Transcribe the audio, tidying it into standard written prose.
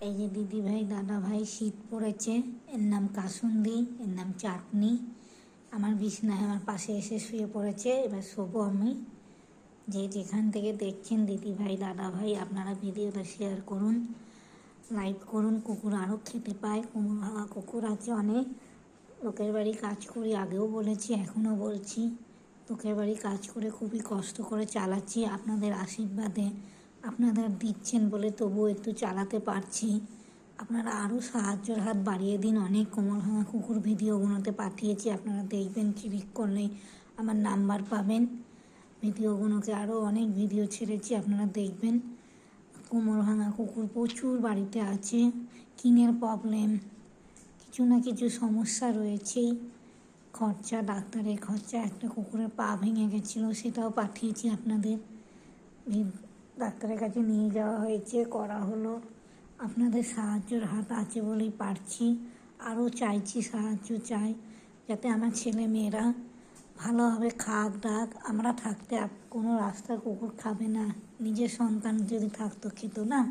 এই যে দিদি ভাই দাদা ভাই শীত পড়েছে, এর নাম কাসুন্দি, এর নাম চাটনি। আমার বিছনায় আমার পাশে এসে শুয়ে পড়েছে। এবার শোবো আমি। যে যেখান থেকে দেখছেন দিদি ভাই দাদা ভাই, আপনারা ভিডিওটা শেয়ার করুন, লাইক করুন। কুকুর আরও খেতে পায়। কোমর ভাঙা কুকুর আছে অনেক। লোকের বাড়ি কাজ করি, আগেও বলেছি এখনও বলছি। লোকের বাড়ি কাজ করে খুবই কষ্ট করে চালাচ্ছি। আপনাদের আশীর্বাদে আপনারা দিচ্ছেন বলে তবুও একটু চালাতে পারছি। আপনারা আরও সাহায্যের হাত বাড়িয়ে দিন। অনেক কোমর ভাঙা কুকুর ভিডিওগুলোতে পাঠিয়েছি, আপনারা দেখবেন। ক্লিক করলেই আমার নাম্বার পাবেন। ভিডিওগুলোকে আরও অনেক ভিডিও ছেড়েছি, আপনারা দেখবেন। কোমর ভাঙা কুকুর প্রচুর বাড়িতে আছে। কিনের প্রবলেম, কিছু না কিছু সমস্যা রয়েছেই। খরচা, ডাক্তারের খরচা। একটা কুকুরের পা ভেঙে গেছিলো, সেটাও পাঠিয়েছি আপনাদের। ডাক্তারের কাছে নিয়ে যাওয়া হয়েছে, করা হলো। আপনাদের সাহায্যের হাত আছে বলেই পারছি। আরও চাইছি, সাহায্য চাই, যাতে আমার ছেলে মেয়েরা ভালোভাবে খাক ডাক। আমরা থাকতে কোনো রাস্তার কুকুর খাবে না। নিজের সন্তান যদি থাকতো, খেত না।